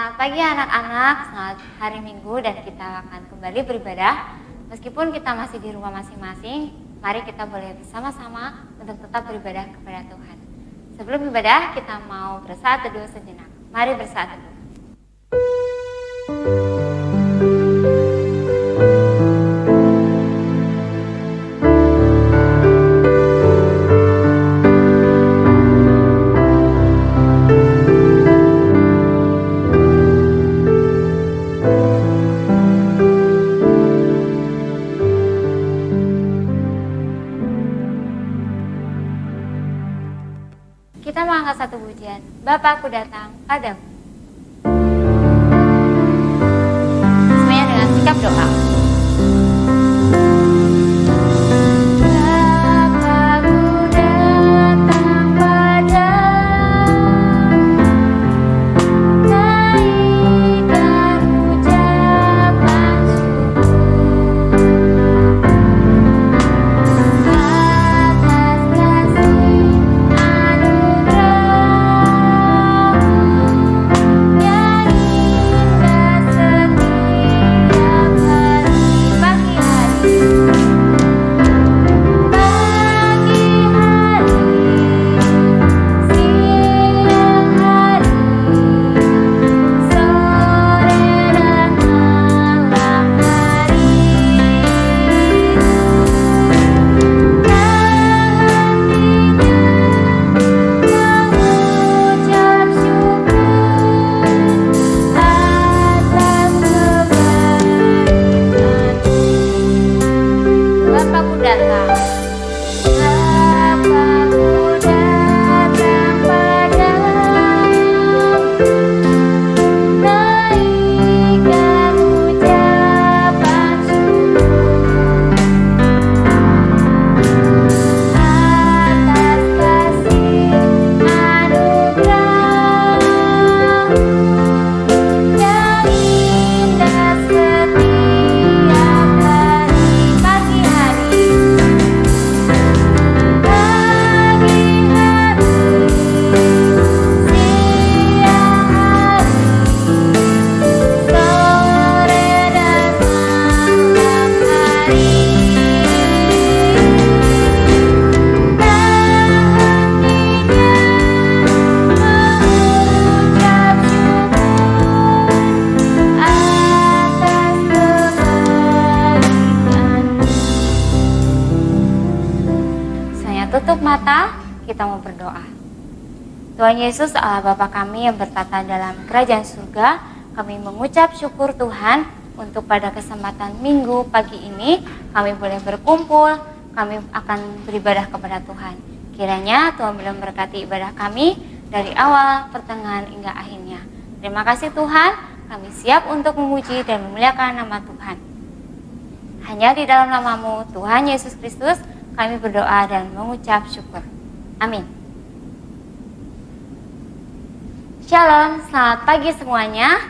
Selamat pagi anak-anak, selamat hari Minggu dan kita akan kembali beribadah. Meskipun kita masih di rumah masing-masing, mari kita boleh bersama-sama untuk tetap beribadah kepada Tuhan. Sebelum ibadah, kita mau bersaat teduh sejenak. Mari bersaat teduh. Kita mengangkat satu pujian, Bapa, aku datang padamu. Semuanya dengan sikap doa. Tutup mata, kita mau berdoa. Tuhan Yesus, Allah Bapa kami yang bertata dalam kerajaan surga, kami mengucap syukur Tuhan untuk pada kesempatan Minggu pagi ini kami boleh berkumpul, kami akan beribadah kepada Tuhan. Kiranya Tuhan boleh memberkati ibadah kami dari awal, pertengahan hingga akhirnya. Terima kasih Tuhan, kami siap untuk memuji dan memuliakan nama Tuhan. Hanya di dalam nama-Mu Tuhan Yesus Kristus kami berdoa dan mengucap syukur. Amin. Shalom, selamat pagi semuanya.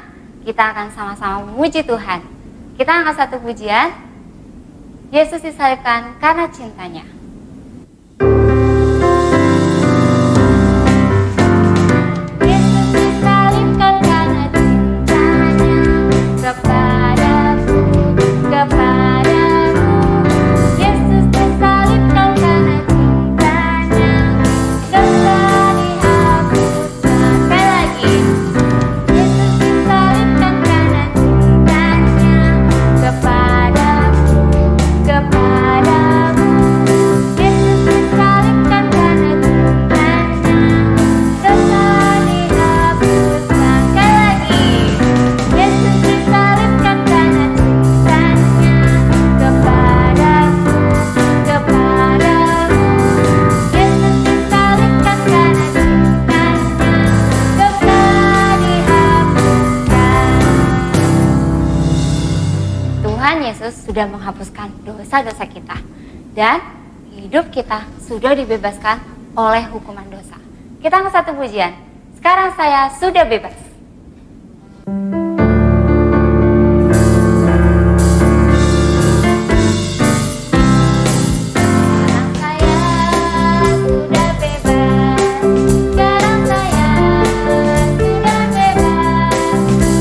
Kita akan sama-sama memuji Tuhan. Kita angkat satu pujian. Yesus disalibkan karena cintanya. Yesus disalibkan karena cintanya kepadaku, kepadamu. Sudah menghapuskan dosa-dosa kita dan hidup kita sudah dibebaskan oleh hukuman dosa. Kita angkat satu pujian. Sekarang saya sudah bebas. Sekarang saya sudah bebas.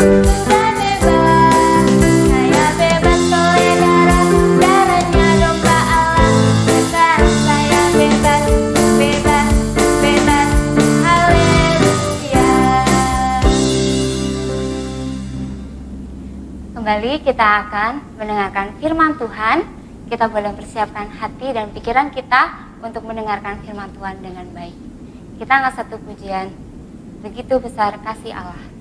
Sudah bebas, saya bebas oleh darahnya domba Allah. Sekarang saya bebas, bebas, bebas, haleluya. Kembali kita akan mendengarkan firman Tuhan. Kita boleh persiapkan hati dan pikiran kita untuk mendengarkan firman Tuhan dengan baik. Kita angkat satu pujian, begitu besar kasih Allah.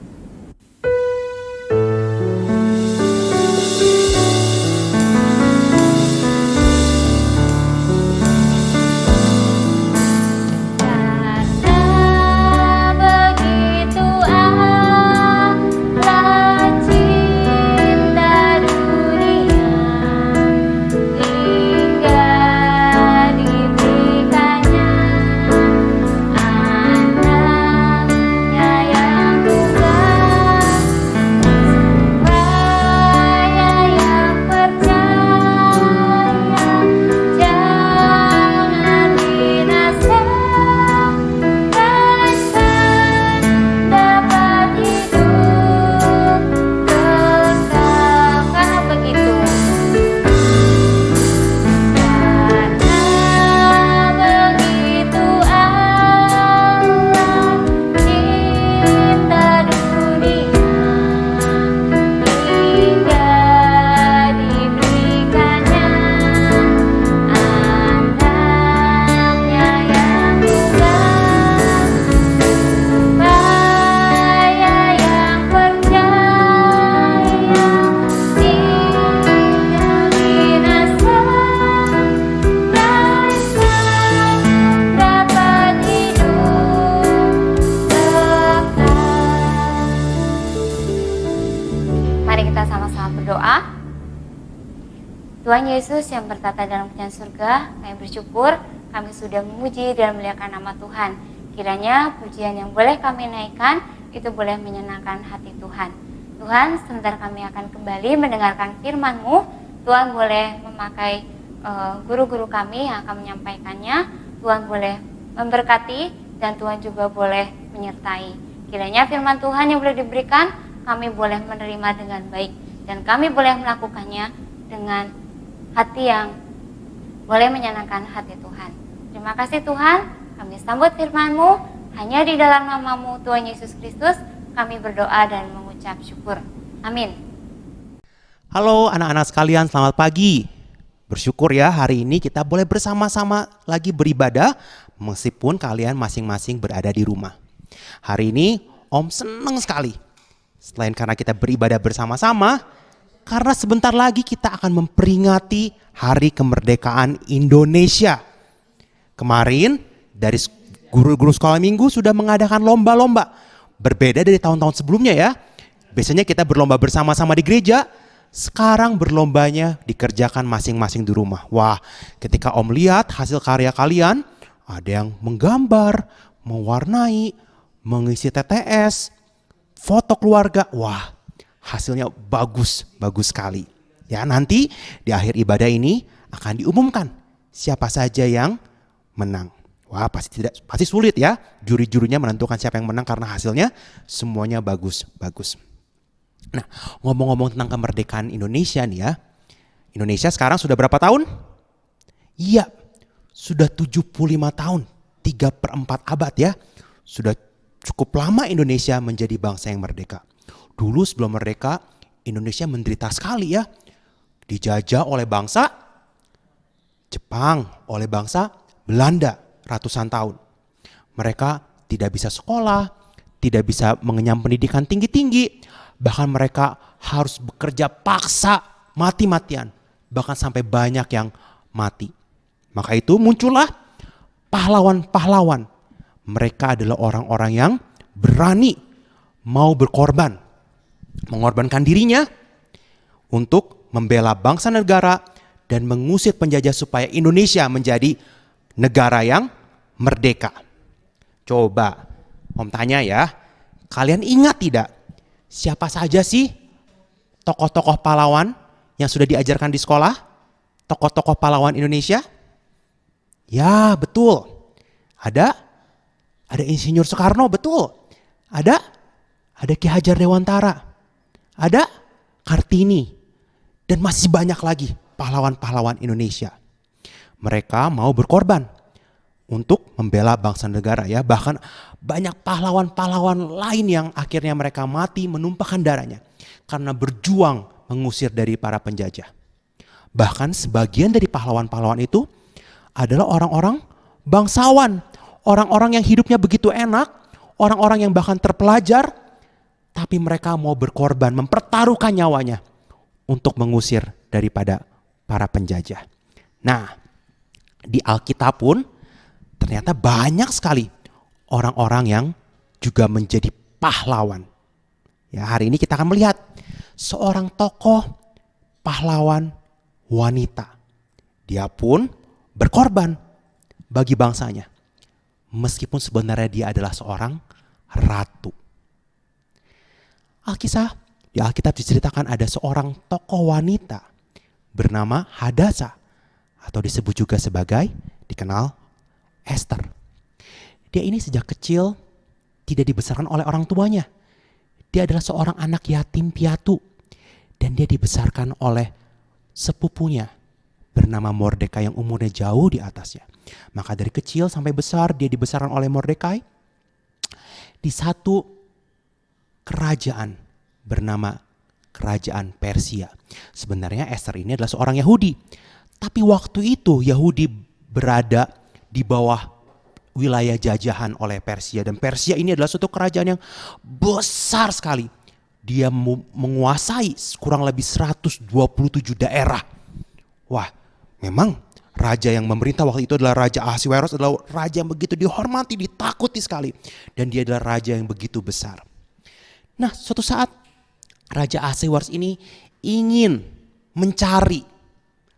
Tuhan Yesus yang bertata dalam kerajaan surga, kami bersyukur kami sudah memuji dan memuliakan nama Tuhan. Kiranya pujian yang boleh kami naikkan itu boleh menyenangkan hati Tuhan. Tuhan, sebentar kami akan kembali mendengarkan firman-Mu. Tuhan boleh memakai guru-guru kami yang akan menyampaikannya. Tuhan boleh memberkati dan Tuhan juga boleh menyertai. Kiranya firman Tuhan yang boleh diberikan kami boleh menerima dengan baik dan kami boleh melakukannya dengan hati yang boleh menyenangkan hati Tuhan. Terima kasih Tuhan, kami sambut firman-Mu, hanya di dalam nama-Mu Tuhan Yesus Kristus kami berdoa dan mengucap syukur. Amin. Halo anak-anak sekalian, selamat pagi. Bersyukur ya hari ini kita boleh bersama-sama lagi beribadah meskipun kalian masing-masing berada di rumah. Hari ini Om senang sekali. Selain karena kita beribadah bersama-sama, karena sebentar lagi kita akan memperingati Hari Kemerdekaan Indonesia. Kemarin dari guru-guru sekolah minggu sudah mengadakan lomba-lomba. Berbeda dari tahun-tahun sebelumnya ya. Biasanya kita berlomba bersama-sama di gereja. Sekarang berlombanya dikerjakan masing-masing di rumah. Wah, ketika Om lihat hasil karya kalian, ada yang menggambar, mewarnai, mengisi TTS, foto keluarga. Wah, hasilnya bagus sekali. Ya, nanti di akhir ibadah ini akan diumumkan siapa saja yang menang. Wah, pasti sulit ya juri-jurinya menentukan siapa yang menang karena hasilnya semuanya bagus. Nah, ngomong-ngomong tentang kemerdekaan Indonesia nih ya. Indonesia sekarang sudah berapa tahun? Iya, sudah 75 tahun, 3/4 abad ya. Sudah cukup lama Indonesia menjadi bangsa yang merdeka. Dulu sebelum merdeka, Indonesia menderita sekali ya. Dijajah oleh bangsa Jepang, oleh bangsa Belanda ratusan tahun. Mereka tidak bisa sekolah, tidak bisa mengenyam pendidikan tinggi-tinggi. Bahkan mereka harus bekerja paksa, mati-matian. Bahkan sampai banyak yang mati. Maka itu muncullah pahlawan-pahlawan. Mereka adalah orang-orang yang berani mau berkorban. Mengorbankan dirinya untuk membela bangsa negara dan mengusir penjajah supaya Indonesia menjadi negara yang merdeka. Coba Om tanya ya, kalian ingat tidak siapa saja sih tokoh-tokoh pahlawan yang sudah diajarkan di sekolah? Tokoh-tokoh pahlawan Indonesia? Ya, betul. Ada Insinyur Soekarno, betul. Ada Ki Hajar Dewantara. ada Kartini, dan masih banyak lagi pahlawan-pahlawan Indonesia. Mereka mau berkorban untuk membela bangsa negara ya. Bahkan banyak pahlawan-pahlawan lain yang akhirnya mereka mati menumpahkan darahnya karena berjuang mengusir dari para penjajah. Bahkan sebagian dari pahlawan-pahlawan itu adalah orang-orang bangsawan, orang-orang yang hidupnya begitu enak, orang-orang yang bahkan terpelajar, tapi mereka mau berkorban, mempertaruhkan nyawanya untuk mengusir daripada para penjajah. Nah, di Alkitab pun ternyata banyak sekali orang-orang yang juga menjadi pahlawan. Ya, hari ini kita akan melihat seorang tokoh pahlawan wanita. Dia pun berkorban bagi bangsanya. Meskipun sebenarnya dia adalah seorang ratu. Di Alkitab diceritakan ada seorang tokoh wanita bernama Hadasa, atau disebut juga sebagai dikenal Esther. Dia ini sejak kecil tidak dibesarkan oleh orang tuanya. Dia adalah seorang anak yatim piatu dan dia dibesarkan oleh sepupunya bernama Mordekai yang umurnya jauh di atasnya. Maka dari kecil sampai besar dia dibesarkan oleh Mordekai di satu kerajaan bernama Kerajaan Persia. Sebenarnya Esther ini adalah seorang Yahudi. Tapi waktu itu Yahudi berada di bawah wilayah jajahan oleh Persia. Dan Persia ini adalah suatu kerajaan yang besar sekali. Dia menguasai kurang lebih 127 daerah. Wah, memang raja yang memerintah waktu itu adalah Raja Ahasiweros, adalah raja yang begitu dihormati, ditakuti sekali. Dan dia adalah raja yang begitu besar. Nah, suatu saat Raja Ahasiweros ini ingin mencari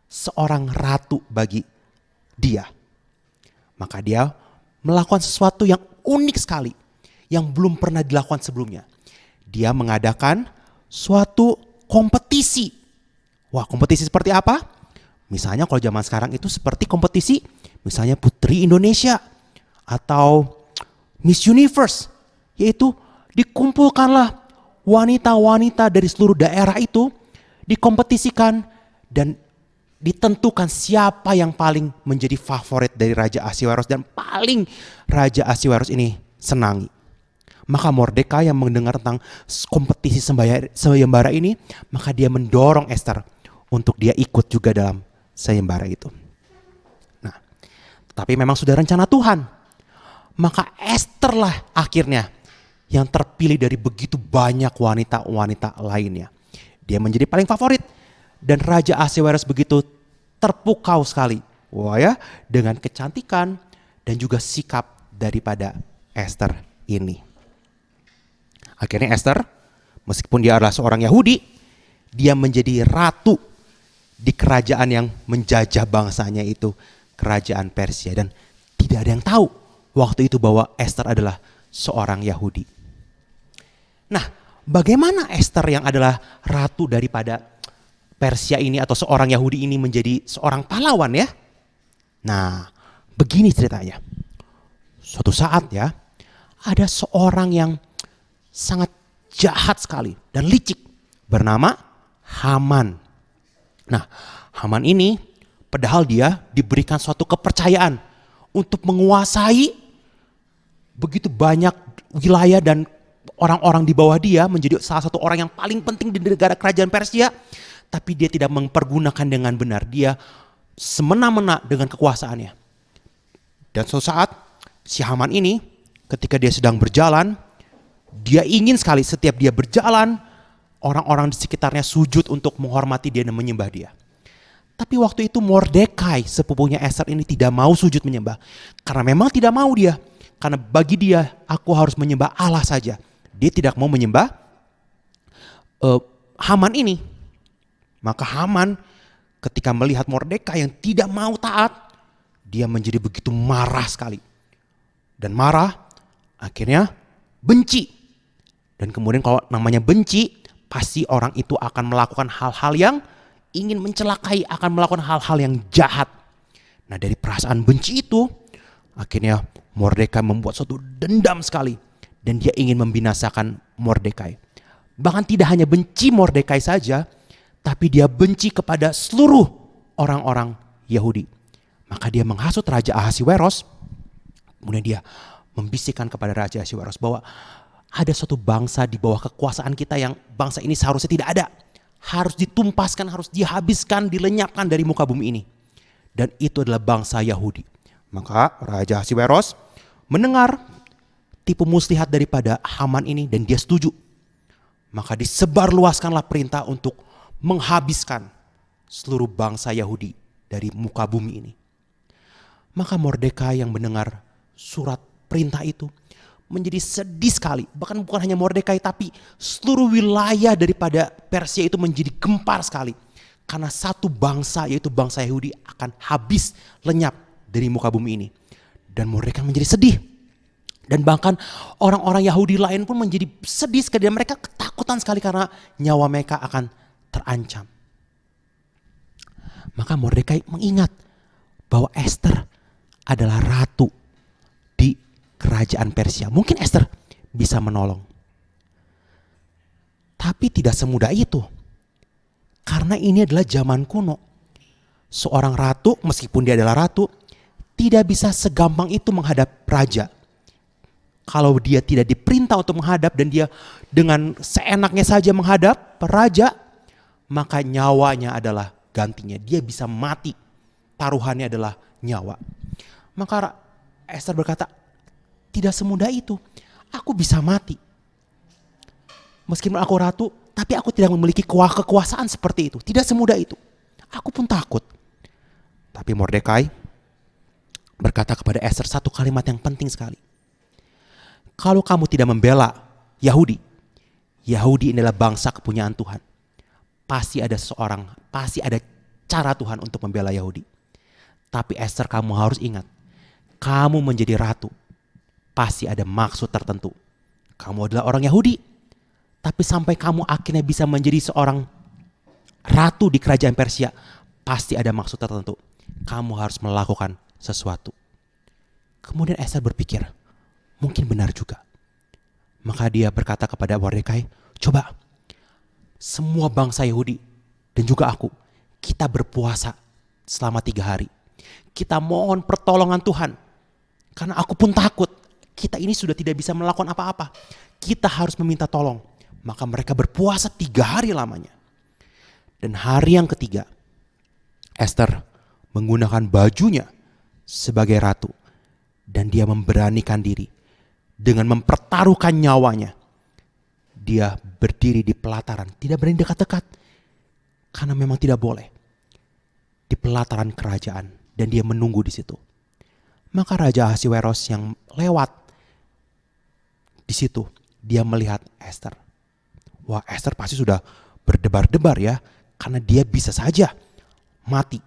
seorang ratu bagi dia. Maka dia melakukan sesuatu yang unik sekali, yang belum pernah dilakukan sebelumnya. Dia mengadakan suatu kompetisi. Wah, kompetisi seperti apa? Misalnya kalau zaman sekarang itu seperti kompetisi misalnya Putri Indonesia atau Miss Universe. Yaitu dikumpulkanlah wanita-wanita dari seluruh daerah itu, dikompetisikan dan ditentukan siapa yang paling menjadi favorit dari Raja Ahasiweros dan paling Raja Ahasiweros ini senangi. Maka Mordekai yang mendengar tentang kompetisi sayembara ini, maka dia mendorong Esther untuk dia ikut juga dalam sayembara itu. Nah, tapi memang sudah rencana Tuhan. Maka Esther lah akhirnya yang terpilih dari begitu banyak wanita-wanita lainnya. Dia menjadi paling favorit. Dan Raja Ahasiweros begitu terpukau sekali, wah ya, dengan kecantikan dan juga sikap daripada Esther ini. Akhirnya Esther, meskipun dia adalah seorang Yahudi, dia menjadi ratu di kerajaan yang menjajah bangsanya itu, kerajaan Persia. Dan tidak ada yang tahu waktu itu bahwa Esther adalah seorang Yahudi. Nah, bagaimana Esther yang adalah ratu daripada Persia ini atau seorang Yahudi ini menjadi seorang pahlawan ya? Nah, begini ceritanya. Suatu saat ya, ada seorang yang sangat jahat sekali dan licik bernama Haman. Nah, Haman ini padahal dia diberikan suatu kepercayaan untuk menguasai begitu banyak wilayah dan orang-orang di bawah dia, menjadi salah satu orang yang paling penting di negara kerajaan Persia. Tapi dia tidak mempergunakan dengan benar. Dia semena-mena dengan kekuasaannya. Dan suatu saat si Haman ini ketika dia sedang berjalan, dia ingin sekali setiap dia berjalan, orang-orang di sekitarnya sujud untuk menghormati dia dan menyembah dia. Tapi waktu itu Mordekai, sepupunya Esther ini tidak mau sujud menyembah. Karena memang tidak mau dia. Karena bagi dia, aku harus menyembah Allah saja. Dia tidak mau menyembah Haman ini. Maka Haman ketika melihat Mordekai yang tidak mau taat, dia menjadi begitu marah sekali. Dan marah, akhirnya benci. Dan kemudian kalau namanya benci, pasti orang itu akan melakukan hal-hal yang ingin mencelakai, akan melakukan hal-hal yang jahat. Nah, dari perasaan benci itu, akhirnya Mordekai membuat suatu dendam sekali. Dan dia ingin membinasakan Mordekai. Bahkan tidak hanya benci Mordekai saja, tapi dia benci kepada seluruh orang-orang Yahudi. Maka dia menghasut Raja Ahasiweros. Kemudian dia membisikkan kepada Raja Ahasiweros bahwa ada suatu bangsa di bawah kekuasaan kita yang bangsa ini seharusnya tidak ada. Harus ditumpaskan, harus dihabiskan, dilenyapkan dari muka bumi ini. Dan itu adalah bangsa Yahudi. Maka Raja Ahasiweros mendengar tipu muslihat daripada Haman ini dan dia setuju. Maka disebarluaskanlah perintah untuk menghabiskan seluruh bangsa Yahudi dari muka bumi ini. Maka Mordekai yang mendengar surat perintah itu menjadi sedih sekali. Bahkan bukan hanya Mordekai tapi seluruh wilayah daripada Persia itu menjadi gempar sekali. Karena satu bangsa yaitu bangsa Yahudi akan habis lenyap dari muka bumi ini. Dan Mordekai menjadi sedih. Dan bahkan orang-orang Yahudi lain pun menjadi sedih sekali. Dan mereka ketakutan sekali karena nyawa mereka akan terancam. Maka Mordekai mengingat bahwa Esther adalah ratu di kerajaan Persia. Mungkin Esther bisa menolong. Tapi tidak semudah itu. Karena ini adalah zaman kuno. Seorang ratu, meskipun dia adalah ratu, tidak bisa segampang itu menghadap raja. Kalau dia tidak diperintah untuk menghadap dan dia dengan seenaknya saja menghadap raja, maka nyawanya adalah gantinya. Dia bisa mati. Taruhannya adalah nyawa. Maka Esther berkata, tidak semudah itu. Aku bisa mati. Meskipun aku ratu, tapi aku tidak memiliki kekuasaan seperti itu. Tidak semudah itu. Aku pun takut. Tapi Mordekai berkata kepada Esther satu kalimat yang penting sekali. Kalau kamu tidak membela Yahudi, Yahudi adalah bangsa kepunyaan Tuhan. Pasti ada cara Tuhan untuk membela Yahudi. Tapi Esther, kamu harus ingat, kamu menjadi ratu, pasti ada maksud tertentu. Kamu adalah orang Yahudi, tapi sampai kamu akhirnya bisa menjadi seorang ratu di kerajaan Persia, pasti ada maksud tertentu. Kamu harus melakukan sesuatu. Kemudian Esther berpikir, mungkin benar juga. Maka dia berkata kepada Mordekai, coba semua bangsa Yahudi dan juga aku, kita berpuasa selama 3 hari. Kita mohon pertolongan Tuhan. Karena aku pun takut. Kita ini sudah tidak bisa melakukan apa-apa. Kita harus meminta tolong. Maka mereka berpuasa 3 hari lamanya. Dan hari yang ketiga, Esther menggunakan bajunya sebagai ratu. Dan dia memberanikan diri. Dengan mempertaruhkan nyawanya. Dia berdiri di pelataran. Tidak berani dekat-dekat. Karena memang tidak boleh. Di pelataran kerajaan. Dan dia menunggu di situ. Maka Raja Ahasiweros yang lewat di situ. Dia melihat Esther. Wah, Esther pasti sudah berdebar-debar ya. Karena dia bisa saja mati.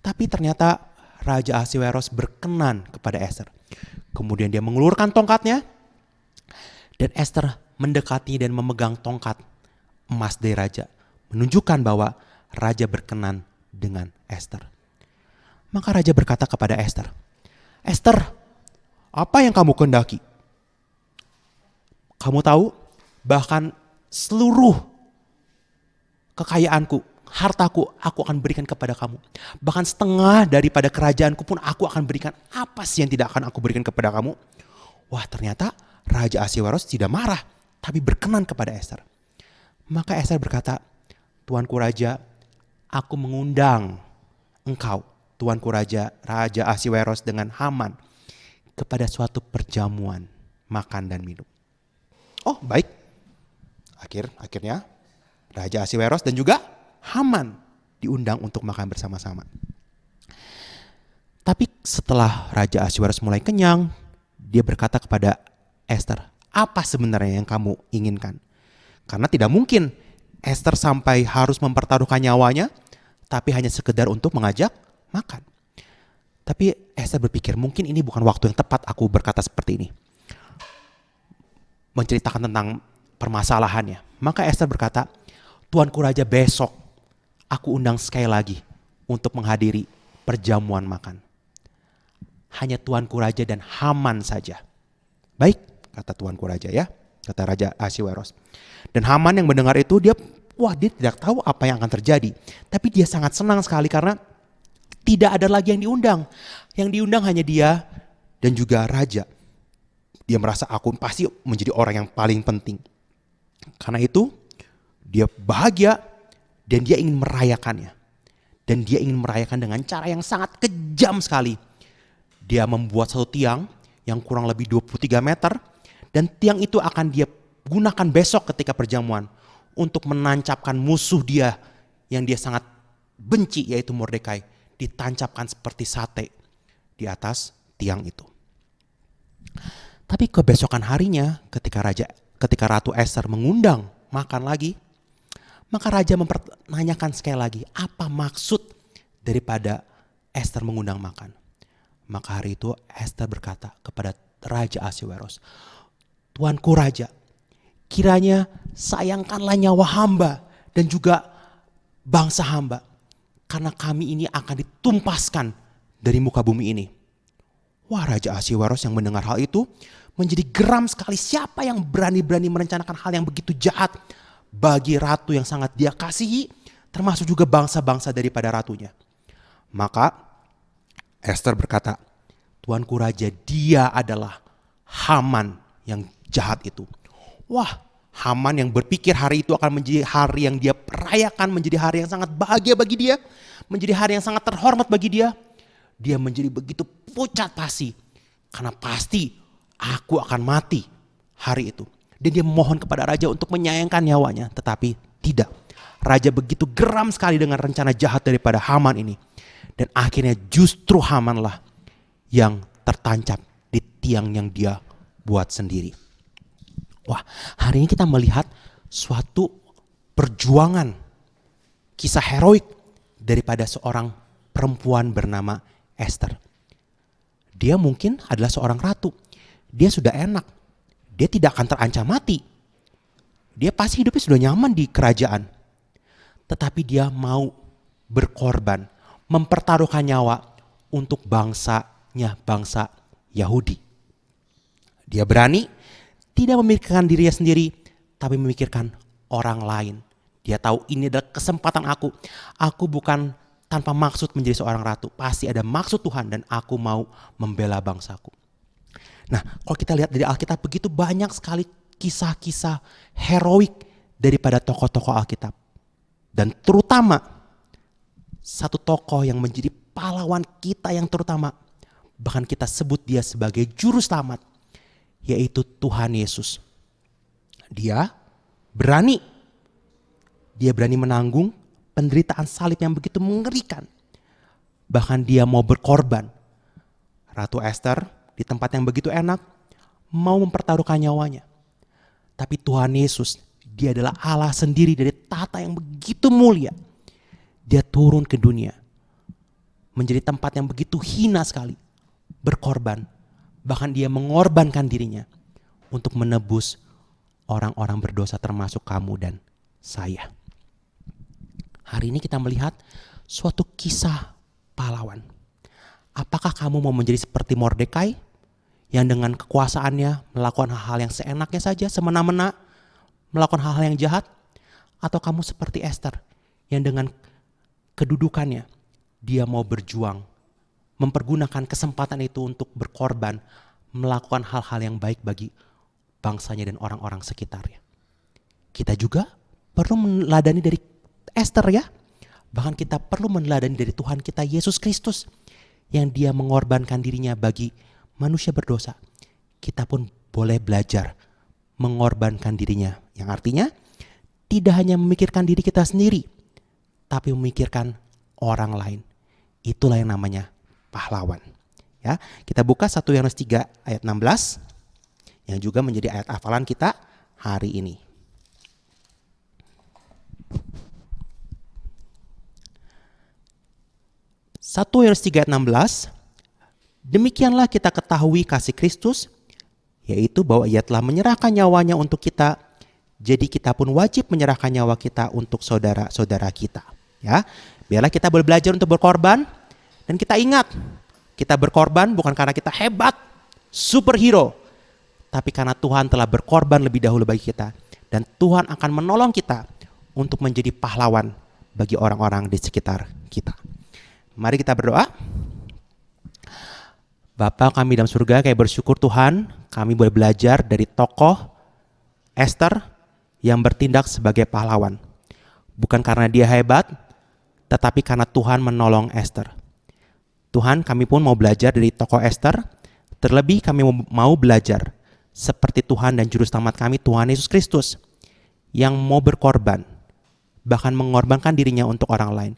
Tapi ternyata Raja Ahasiweros berkenan kepada Esther. Kemudian dia mengulurkan tongkatnya. Dan Esther mendekati dan memegang tongkat emas dari raja. Menunjukkan bahwa raja berkenan dengan Esther. Maka raja berkata kepada Esther, Esther, apa yang kamu kehendaki? Kamu tahu, bahkan seluruh kekayaanku, hartaku, aku akan berikan kepada kamu. Bahkan setengah daripada kerajaanku pun aku akan berikan. Apa sih yang tidak akan aku berikan kepada kamu? Wah, ternyata Raja Ahasiweros tidak marah, tapi berkenan kepada Esther. Maka Esther berkata, Tuanku Raja, aku mengundang engkau, Tuanku Raja, Raja Ahasiweros dengan Haman, kepada suatu perjamuan makan dan minum. Oh, baik. Akhirnya Raja Ahasiweros dan juga Haman diundang untuk makan bersama-sama. Tapi setelah Raja Ahasiweros mulai kenyang, dia berkata kepada Esther, apa sebenarnya yang kamu inginkan? Karena tidak mungkin Esther sampai harus mempertaruhkan nyawanya, tapi hanya sekedar untuk mengajak makan. Tapi Esther berpikir, mungkin ini bukan waktu yang tepat aku berkata seperti ini. Menceritakan tentang permasalahannya. Maka Esther berkata, Tuanku Raja, besok aku undang sekali lagi untuk menghadiri perjamuan makan. Hanya Tuanku Raja dan Haman saja. Baik, kata Tuanku Raja ya. kata Raja Ahasweros. Dan Haman yang mendengar itu dia tidak tahu apa yang akan terjadi. Tapi dia sangat senang sekali karena tidak ada lagi yang diundang. Yang diundang hanya dia dan juga raja. Dia merasa aku pasti menjadi orang yang paling penting. Karena itu dia bahagia dan dia ingin merayakannya. Dan dia ingin merayakan dengan cara yang sangat kejam sekali. Dia membuat satu tiang yang kurang lebih 23 meter. Dan tiang itu akan dia gunakan besok ketika perjamuan. Untuk menancapkan musuh dia yang dia sangat benci, yaitu Mordekai. Ditancapkan seperti sate di atas tiang itu. Tapi kebesokan harinya ketika Ratu Ester mengundang makan lagi, maka raja mempertanyakan sekali lagi apa maksud daripada Ester mengundang makan. Maka hari itu Ester berkata kepada Raja Ahasweros, "Tuanku raja, kiranya sayangkanlah nyawa hamba dan juga bangsa hamba, karena kami ini akan ditumpaskan dari muka bumi ini." Wah, Raja Ahasweros yang mendengar hal itu menjadi geram sekali. Siapa yang berani-berani merencanakan hal yang begitu jahat bagi ratu yang sangat dia kasihi, termasuk juga bangsa-bangsa daripada ratunya. Maka Ester berkata, "Tuanku raja, dia adalah Haman yang jahat itu." Wah, Haman yang berpikir hari itu akan menjadi hari yang dia perayakan, menjadi hari yang sangat bahagia bagi dia, menjadi hari yang sangat terhormat bagi dia. Dia menjadi begitu pucat pasi, karena pasti aku akan mati hari itu. Dan dia memohon kepada raja untuk menyayangkan nyawanya, tetapi tidak. Raja begitu geram sekali dengan rencana jahat daripada Haman ini. Dan akhirnya justru Hamanlah yang tertancap di tiang yang dia buat sendiri. Wah, hari ini kita melihat suatu perjuangan, kisah heroik daripada seorang perempuan bernama Ester. Dia mungkin adalah seorang ratu. Dia sudah enak. Dia tidak akan terancam mati. Dia pasti hidupnya sudah nyaman di kerajaan. Tetapi dia mau berkorban, mempertaruhkan nyawa untuk bangsanya, bangsa Yahudi. Dia berani tidak memikirkan dirinya sendiri, tapi memikirkan orang lain. Dia tahu ini adalah kesempatan aku. Aku bukan tanpa maksud menjadi seorang ratu. Pasti ada maksud Tuhan dan aku mau membela bangsaku. Nah, kalau kita lihat dari Alkitab begitu banyak sekali kisah-kisah heroik daripada tokoh-tokoh Alkitab. Dan terutama satu tokoh yang menjadi pahlawan kita yang terutama, bahkan kita sebut dia sebagai juru selamat, yaitu Tuhan Yesus. Dia berani menanggung penderitaan salib yang begitu mengerikan. Bahkan dia mau berkorban. Ratu Ester di tempat yang begitu enak mau mempertaruhkan nyawanya. Tapi Tuhan Yesus, dia adalah Allah sendiri dari tata yang begitu mulia. Dia turun ke dunia menjadi tempat yang begitu hina sekali, berkorban. Bahkan dia mengorbankan dirinya untuk menebus orang-orang berdosa termasuk kamu dan saya. Hari ini kita melihat suatu kisah pahlawan. Apakah kamu mau menjadi seperti Mordekai yang dengan kekuasaannya melakukan hal-hal yang seenaknya saja, semena-mena, melakukan hal-hal yang jahat? Atau kamu seperti Ester yang dengan kedudukannya dia mau berjuang, mempergunakan kesempatan itu untuk berkorban, melakukan hal-hal yang baik bagi bangsanya dan orang-orang sekitarnya. Kita juga perlu meneladani dari Ester ya. Bahkan kita perlu meneladani dari Tuhan kita Yesus Kristus yang dia mengorbankan dirinya bagi manusia berdosa. Kita pun boleh belajar mengorbankan dirinya. Yang artinya tidak hanya memikirkan diri kita sendiri, tapi memikirkan orang lain. Itulah yang namanya pahlawan. Ya, kita buka 1 Yohanes 3 ayat 16 yang juga menjadi ayat hafalan kita hari ini. Satu Yohanes 3 ayat 16, demikianlah kita ketahui kasih Kristus, yaitu bahwa ia telah menyerahkan nyawanya untuk kita, jadi kita pun wajib menyerahkan nyawa kita untuk saudara-saudara kita. Ya, biarlah kita boleh belajar untuk berkorban, dan kita ingat, kita berkorban bukan karena kita hebat, superhero, tetapi karena Tuhan telah berkorban lebih dahulu bagi kita. Dan Tuhan akan menolong kita untuk menjadi pahlawan bagi orang-orang di sekitar kita. Mari kita berdoa. Bapa kami dalam surga, kami bersyukur Tuhan, kami boleh belajar dari tokoh Esther yang bertindak sebagai pahlawan. Bukan karena dia hebat, tetapi karena Tuhan menolong Esther. Tuhan, kami pun mau belajar dari tokoh Esther, terlebih kami mau belajar seperti Tuhan dan Juru Selamat kami, Tuhan Yesus Kristus, yang mau berkorban, bahkan mengorbankan dirinya untuk orang lain.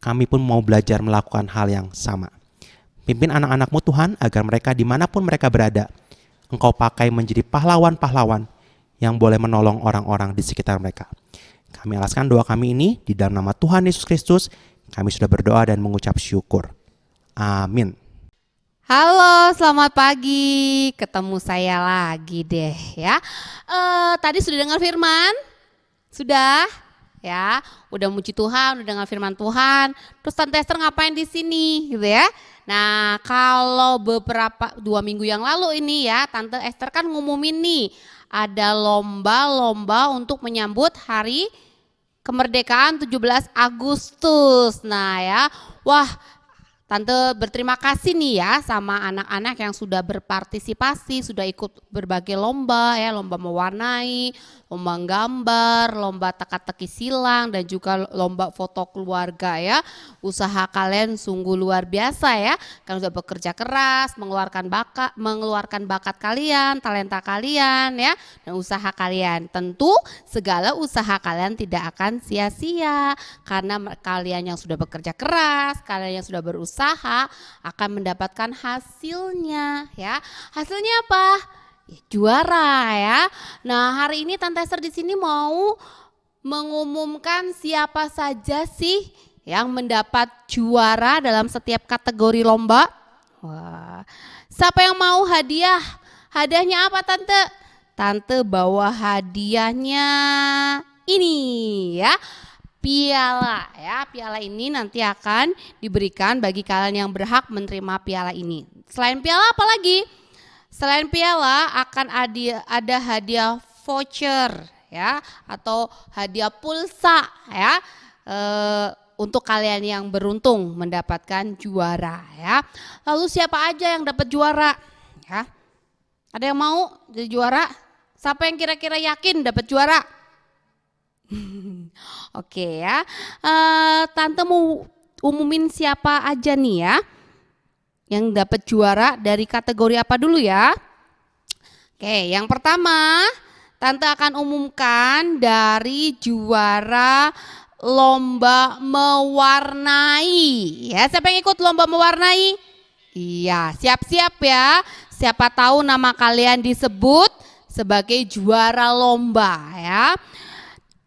Kami pun mau belajar melakukan hal yang sama. Pimpin anak-anak-Mu Tuhan, agar mereka dimanapun mereka berada, Engkau pakai menjadi pahlawan-pahlawan yang boleh menolong orang-orang di sekitar mereka. Kami alaskan doa kami ini di dalam nama Tuhan Yesus Kristus. Kami sudah berdoa dan mengucap syukur. Amin. Halo, selamat pagi. Ketemu saya lagi deh ya. Tadi sudah dengar firman? Sudah? Ya, udah muji Tuhan, udah dengar firman Tuhan. Terus Tante Esther ngapain di sini gitu ya? Nah, kalau 2 minggu yang lalu ini ya, Tante Esther kan ngumumin nih, ada lomba-lomba untuk menyambut hari kemerdekaan 17 Agustus. Nah ya, wah, Tante berterima kasih nih ya sama anak-anak yang sudah berpartisipasi, sudah ikut berbagai lomba ya, lomba mewarnai, lomba gambar, lomba teka-teki silang, dan juga lomba foto keluarga ya. Usaha kalian sungguh luar biasa ya, kalian sudah bekerja keras, mengeluarkan bakat kalian, talenta kalian ya, dan usaha kalian. Tentu segala usaha kalian tidak akan sia-sia, karena kalian yang sudah bekerja keras, kalian yang sudah berusaha akan mendapatkan hasilnya ya. Hasilnya apa? Ya, juara ya. Nah, hari ini Tante Esther di sini mau mengumumkan siapa saja sih yang mendapat juara dalam setiap kategori lomba. Wah, siapa yang mau hadiah? Hadiahnya apa Tante? Tante bawa hadiahnya ini ya. Piala ya, piala ini nanti akan diberikan bagi kalian yang berhak menerima piala ini. Selain piala apa lagi? Selain piala akan ada hadiah voucher ya, atau hadiah pulsa ya, untuk kalian yang beruntung mendapatkan juara ya. Lalu siapa aja yang dapat juara ya? Ada yang mau jadi juara? Siapa yang kira-kira yakin dapat juara? Oke ya, Tante mau umumin siapa aja nih ya yang dapat juara dari kategori apa dulu ya. Oke, yang pertama Tante akan umumkan dari juara lomba mewarnai ya. Siapa yang ikut lomba mewarnai? Iya, siap-siap ya. Siapa tahu nama kalian disebut sebagai juara lomba ya.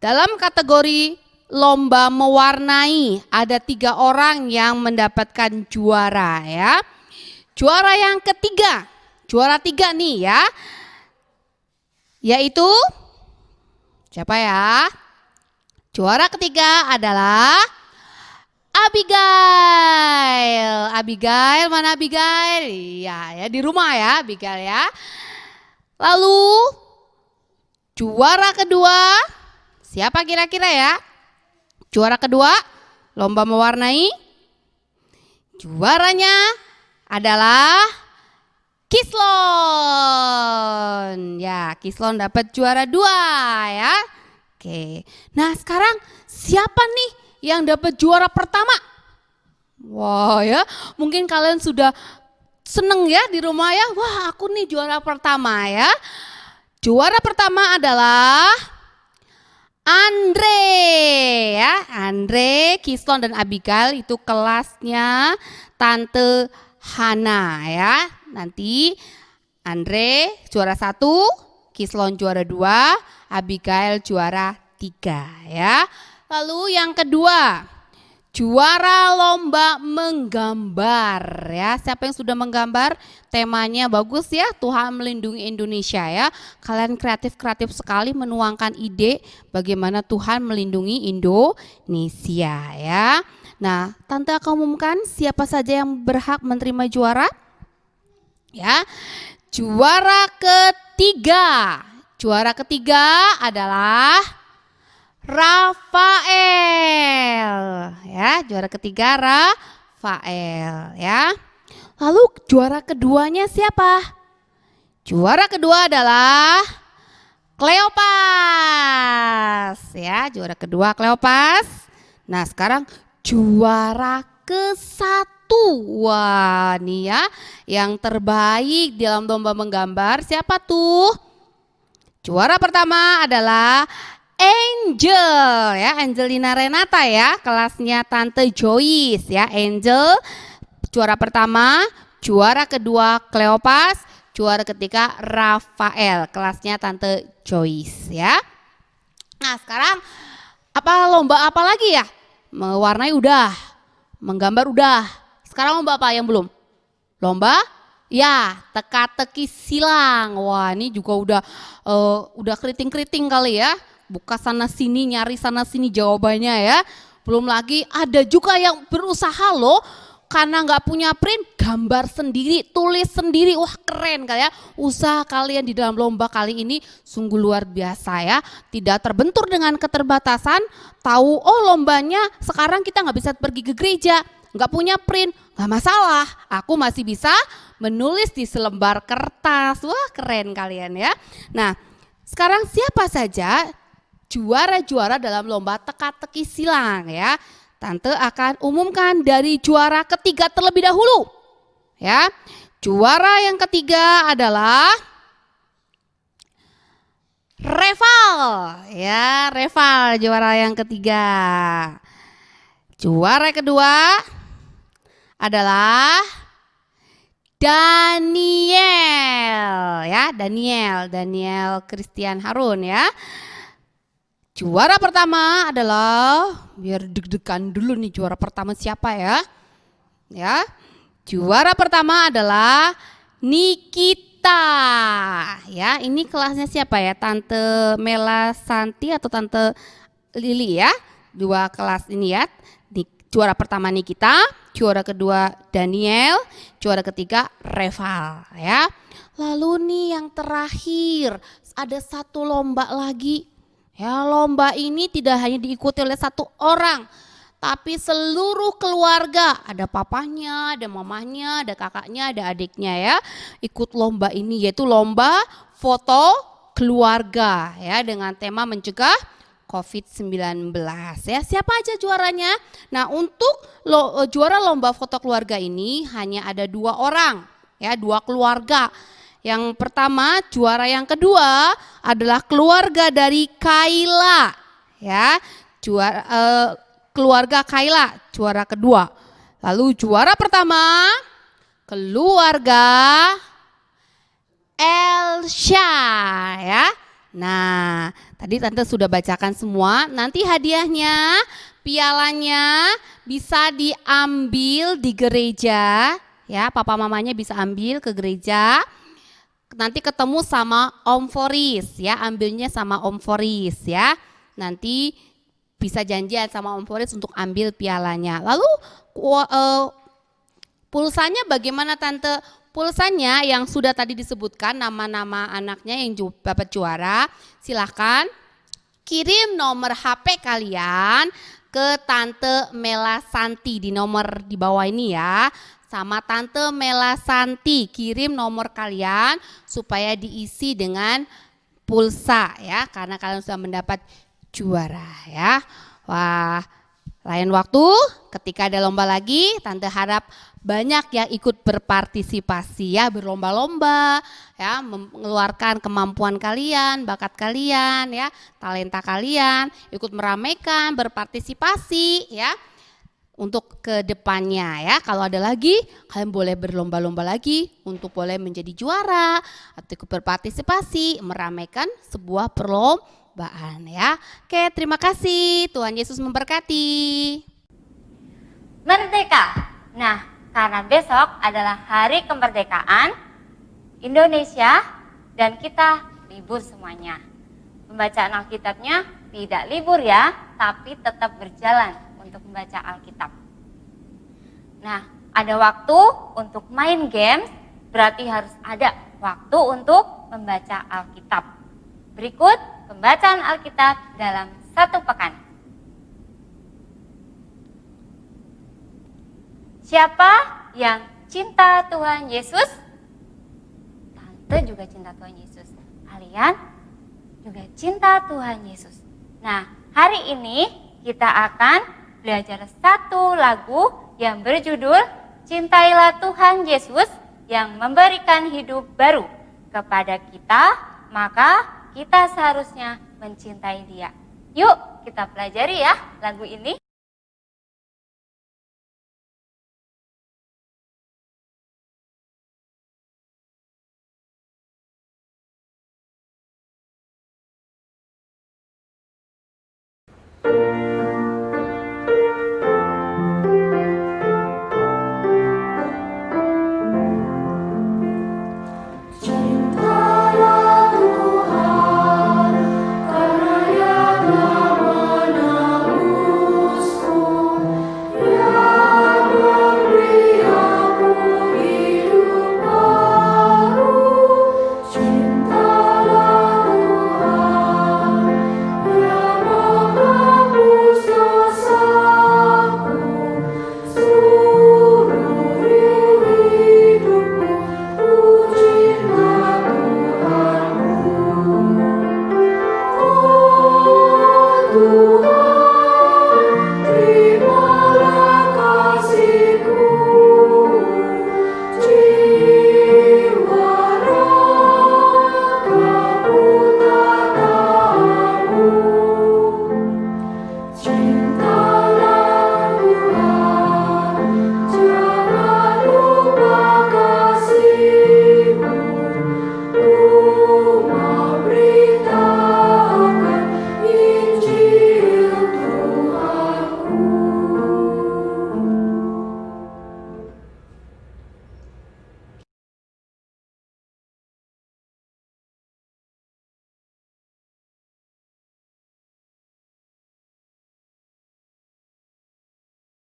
Dalam kategori lomba mewarnai ada 3 orang yang mendapatkan juara ya. Juara yang ketiga, juara 3 nih ya, yaitu siapa ya? Juara ketiga adalah Abigail. Abigail, mana Abigail? Iya ya, di rumah ya Abigail ya. Lalu juara kedua, siapa kira-kira ya? Juara kedua lomba mewarnai, juaranya adalah Kislon. Ya, Kislon dapat juara 2 ya. Oke. Nah, sekarang siapa nih yang dapat juara pertama? Wah ya, mungkin kalian sudah seneng ya di rumah ya. Wah, aku nih juara pertama ya. Juara pertama adalah Andre ya. Andre, Kislon dan Abigail itu kelasnya Tante Hana ya. Nanti Andre juara 1, Kislon juara 2, Abigail juara 3 ya. Lalu yang kedua, juara lomba menggambar ya. Siapa yang sudah menggambar? Temanya bagus ya, Tuhan melindungi Indonesia ya. Kalian kreatif sekali menuangkan ide bagaimana Tuhan melindungi Indonesia ya. Nah, Tante akan umumkan siapa saja yang berhak menerima juara. Ya. Juara ketiga. Juara ketiga adalah Rafael. Ya, juara ketiga Rafael ya. Lalu juara keduanya siapa? Juara kedua adalah Kleopas. Ya, juara kedua Kleopas. Nah, sekarang juara ke-1. Wah, nih ya, yang terbaik dalam lomba menggambar siapa tuh? Juara pertama adalah Angel ya, Angelina Renata ya, kelasnya Tante Joyce ya. Angel juara pertama, juara kedua Kleopas, juara ketiga Rafael, kelasnya Tante Joyce ya. Nah, sekarang lomba apa lagi ya? Mewarnai udah, menggambar udah. Sekarang lomba apa yang belum? Lomba ya, teka-teki silang. Wah, ini juga udah keriting-keriting kali ya. Buka sana sini, nyari sana sini jawabannya ya. Belum lagi ada juga yang berusaha loh, karena nggak punya print, gambar sendiri, tulis sendiri. Wah, keren kali ya. Usaha kalian di dalam lomba kali ini sungguh luar biasa ya. Tidak terbentur dengan keterbatasan. Tahu, oh lombanya sekarang kita nggak bisa pergi ke gereja, nggak punya print, nggak masalah. Aku masih bisa menulis di selembar kertas. Wah, keren kalian ya. Nah, sekarang siapa saja juara-juara dalam lomba teka-teki silang ya. Tante akan umumkan dari juara ketiga terlebih dahulu. Ya. Juara yang ketiga adalah Reval. Ya, Reval juara yang ketiga. Juara kedua adalah Daniel ya, Daniel Christian Harun ya. Juara pertama adalah, biar deg-degan dulu nih, juara pertama siapa ya? Ya. Juara pertama adalah Nikita. Ya, ini kelasnya siapa ya? Tante Mela Santi atau Tante Lili ya? Dua kelas ini ya. Juara pertama Nikita, juara kedua Daniel, juara ketiga Reval ya. Lalu nih yang terakhir, ada satu lomba lagi. Ya, lomba ini tidak hanya diikuti oleh satu orang, tapi seluruh keluarga. Ada papanya, ada mamanya, ada kakaknya, ada adiknya ya. Ikut lomba ini, yaitu lomba foto keluarga ya, dengan tema mencegah COVID-19 ya. Siapa aja juaranya? Nah, untuk juara lomba foto keluarga ini hanya ada 2 orang ya, 2 keluarga. Yang pertama, juara yang kedua adalah keluarga dari Kaila ya. Keluarga Kaila juara kedua. Lalu juara pertama keluarga Elsha ya. Nah, tadi Tante sudah bacakan semua. Nanti hadiahnya, pialanya bisa diambil di gereja ya. Papa mamanya bisa ambil ke gereja. Nanti ketemu sama Om Foris ya, ambilnya sama Om Foris ya. Nanti bisa janjian sama Om Foris untuk ambil pialanya. Lalu pulsanya bagaimana Tante? Pulsanya yang sudah tadi disebutkan nama-nama anaknya yang dapat juara, silahkan kirim nomor HP kalian ke Tante Mela Santi di nomor di bawah ini ya. Sama Tante Mela Santi, kirim nomor kalian supaya diisi dengan pulsa ya, karena kalian sudah mendapat juara ya. Wah, lain waktu ketika ada lomba lagi, Tante harap banyak yang ikut berpartisipasi ya, berlomba-lomba ya, mengeluarkan kemampuan kalian, bakat kalian ya, talenta kalian, ikut meramaikan, berpartisipasi ya. Untuk ke depannya ya, kalau ada lagi kalian boleh berlomba-lomba lagi untuk boleh menjadi juara atau ikut berpartisipasi meramaikan sebuah perlombaan ya. Oke, terima kasih. Tuhan Yesus memberkati. Merdeka. Nah, karena besok adalah hari kemerdekaan Indonesia dan kita libur semuanya. Pembacaan Alkitabnya tidak libur ya, tapi tetap berjalan untuk membaca Alkitab. Nah, ada waktu untuk main games, berarti harus ada waktu untuk membaca Alkitab. Berikut pembacaan Alkitab dalam satu pekan. Siapa yang cinta Tuhan Yesus? Tante juga cinta Tuhan Yesus. Kalian juga cinta Tuhan Yesus. Nah, hari ini kita akan belajar satu lagu yang berjudul Cintailah Tuhan Yesus yang memberikan hidup baru kepada kita, maka kita seharusnya mencintai Dia. Yuk kita pelajari ya lagu ini.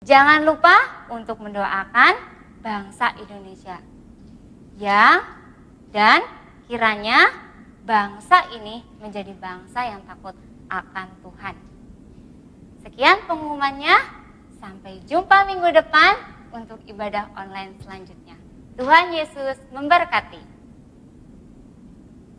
Jangan lupa untuk mendoakan bangsa Indonesia. Dan kiranya bangsa ini menjadi bangsa yang takut akan Tuhan. Sekian pengumumannya, sampai jumpa minggu depan untuk ibadah online selanjutnya. Tuhan Yesus memberkati.